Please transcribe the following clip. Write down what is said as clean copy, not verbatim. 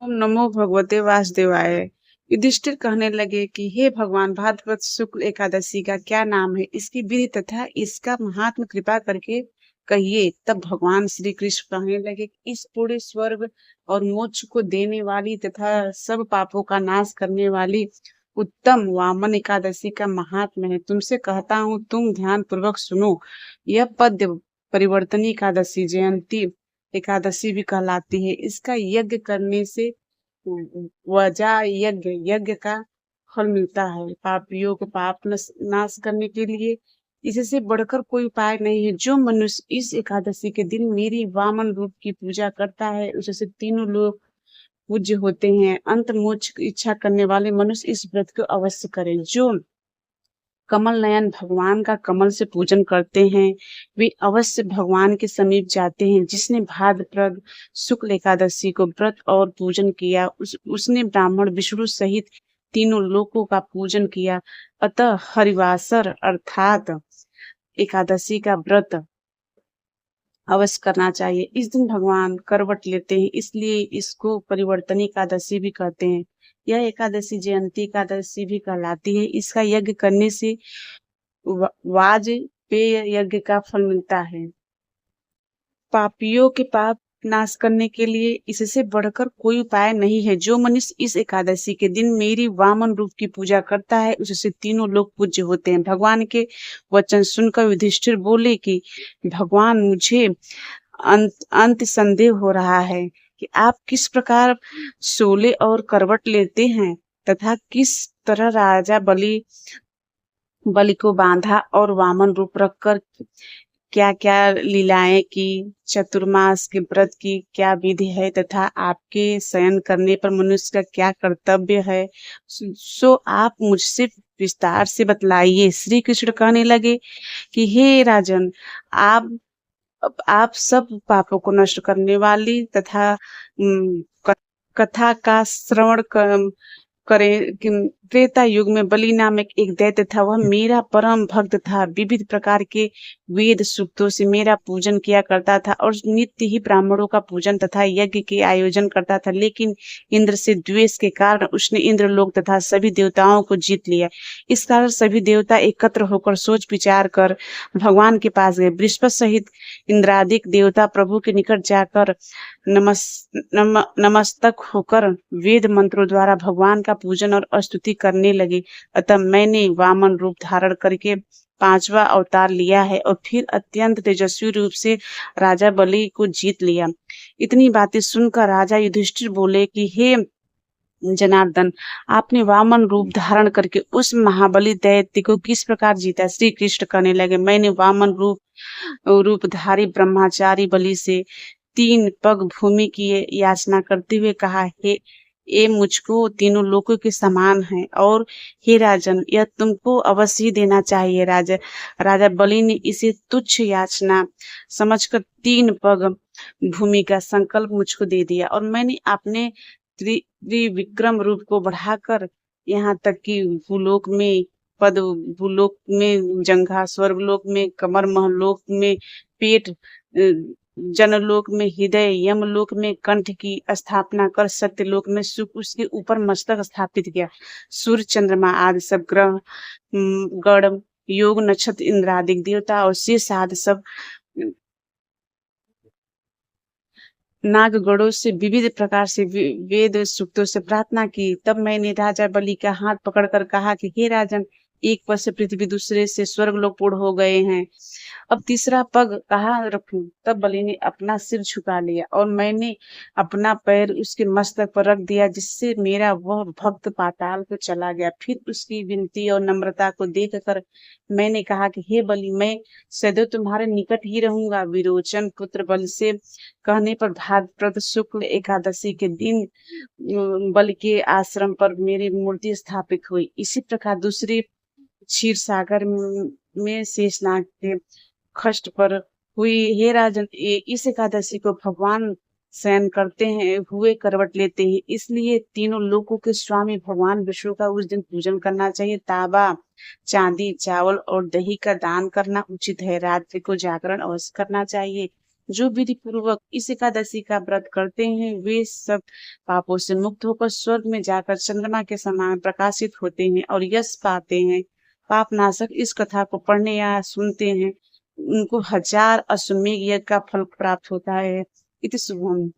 ओम नमो भगवते वासुदेवाय। युधिष्ठिर कहने लगे कि हे भगवान, भाद्रपद शुक्ल एकादशी का क्या नाम है, इसकी विधि तथा इसका महात्म कृपा करके कहिए। तब भगवान श्री कृष्ण कहने लगे कि इस पूरे स्वर्ग और मोक्ष को देने वाली तथा सब पापों का नाश करने वाली उत्तम वामन एकादशी का महात्म है। तुमसे कहता हूँ, तुम ध्यान पूर्वक सुनो। यह पद्य परिवर्तनी एकादशी, जयंती एकादशी भी कहलाती है। इसका यज्ञ करने से वजा यज्ञ यज्ञ का फल मिलता है। पापियों को पाप नाश करने के लिए इससे बढ़कर कोई उपाय नहीं है। जो मनुष्य इस एकादशी के दिन मेरी वामन रूप की पूजा करता है, उससे तीनों लोग पूज्य होते हैं। अंत मोक्ष की इच्छा करने वाले मनुष्य इस व्रत को अवश्य करें। जो कमल नयन भगवान का कमल से पूजन करते हैं, वे अवश्य भगवान के समीप जाते हैं। जिसने भाद्रपद शुक्ल एकादशी को व्रत और पूजन किया, उसने ब्राह्मण विष्णु सहित तीनों लोकों का पूजन किया। अतः हरिवासर अर्थात एकादशी का व्रत अवश्य करना चाहिए। इस दिन भगवान करवट लेते हैं, इसलिए इसको परिवर्तनी एकादशी भी कहते हैं। यह एकादशी जयंती एकादशी भी कहलाती है। इसका यज्ञ करने से वाजपेय यज्ञ का फल मिलता है। पापियों के पाप नाश करने के लिए इससे बढ़कर कोई उपाय नहीं है। जो मनुष्य इस एकादशी के दिन मेरी वामन रूप की पूजा करता है, उससे तीनों लोग पूज्य होते हैं। भगवान के वचन सुनकर युधिष्ठिर बोले कि भगवान, मुझे अंत संदेह हो रहा है कि आप किस प्रकार शोले और करवट लेते हैं तथा किस तरह राजा बलि को बांधा और वामन रूप रखकर क्या क्या लीलाएं की, चतुर्मास के व्रत की क्या विधि है तथा आपके शयन करने पर मनुष्य का क्या कर्तव्य है, सो आप मुझसे विस्तार से बतलाइए। श्री कृष्ण कहने लगे कि हे राजन, आप सब पापों को नष्ट करने वाली तथा कथा का श्रवण करें कि त्रेता युग में बलि नामक एक दैत्य था। वह मेरा परम भक्त था। विविध प्रकार के वेद सूक्तों से मेरा पूजन किया करता था और नित्य ही ब्राह्मणों का पूजन तथा यज्ञ के आयोजन करता था। लेकिन इंद्र से द्वेष के कारण उसने इंद्रलोक तथा सभी देवताओं को जीत लिया। इस कारण सभी देवता एकत्र होकर सोच विचार कर भगवान के पास गए। बृहस्पति सहित इंद्रादिक देवता प्रभु के निकट जाकर नमस्तक होकर वेद मंत्रों द्वारा भगवान का पूजन और स्तुति करने लगे। अतः मैंने वामन रूप धारण करके 5वां अवतार लिया है और फिर अत्यंत तेजस्वी रूप से राजा बलि को जीत लिया। इतनी बातें सुनकर राजा युधिष्ठिर बोले कि हे जनार्दन, आपने वामन रूप धारण करके उस महाबली दैत्य को किस प्रकार जीता। श्री कृष्ण कहने लगे, मैंने वामन रूपधारी ब्रह्मचारी बलि से 3 पग भूमि की याचना करते हुए कहा, हे ये मुझको तीनों लोकों के समान है और हे राजन, यह तुमको अवश्य ही देना चाहिए। राजा बलि ने इसे तुच्छ याचना समझकर 3 पग भूमि का संकल्प मुझको दे दिया और मैंने अपने त्रिविक्रम रूप को बढ़ाकर यहाँ तक कि भूलोक में पद, भूलोक में जंघा, स्वर्गलोक में कमर, महलोक में पेट, जनलोक में हृदय, यमलोक में कंठ की स्थापना कर सत्यलोक में सुख, उसके ऊपर मस्तक स्थापित किया। सूर्य, चंद्रमा आदि सब ग्रह, गण, योग, नक्षत्र, इंद्रादिक देवता और शेष आदि सब नागगणों से विविध प्रकार से वेद सूक्तों से प्रार्थना की। तब मैंने राजा बलि का हाथ पकड़कर कहा कि हे राजन, एक पग से पृथ्वी, दूसरे से स्वर्गलोक पूर्ण हो गए हैं, अब तीसरा पग कहाँ रखूं। तब बलि ने अपना सिर झुका लिया और मैंने अपना पैर उसके मस्तक पर रख दिया, जिससे मेरा वह भक्त पाताल को चला गया। फिर उसकी विनती और नम्रता को देखकर मैंने कहा कि हे बलि, मैं सदैव तुम्हारे निकट ही रहूंगा। विरोचन पुत्र बलि से कहने पर भाद्रपद शुक्ल एकादशी के दिन बलि के आश्रम पर मेरी मूर्ति स्थापित हुई। इसी प्रकार दूसरी क्षीर सागर में शेषनाग के खष्ट पर हुई। हे राजन, इस एकादशी को भगवान शयन करते हैं हुए करवट लेते हैं, इसलिए तीनों लोकों के स्वामी भगवान विष्णु का उस दिन पूजन करना चाहिए। तांबा, चांदी, चावल और दही का दान करना उचित है। रात्रि को जागरण अवश्य करना चाहिए। जो विधि पूर्वक इस एकादशी का व्रत करते हैं वे सब पापों से मुक्त होकर स्वर्ग में जाकर चंद्रमा के समान प्रकाशित होते हैं और यश पाते हैं। पाप नाशक इस कथा को पढ़ने या सुनते हैं उनको 1000 अश्वमेध यज्ञ का फल प्राप्त होता है। इति शुभम।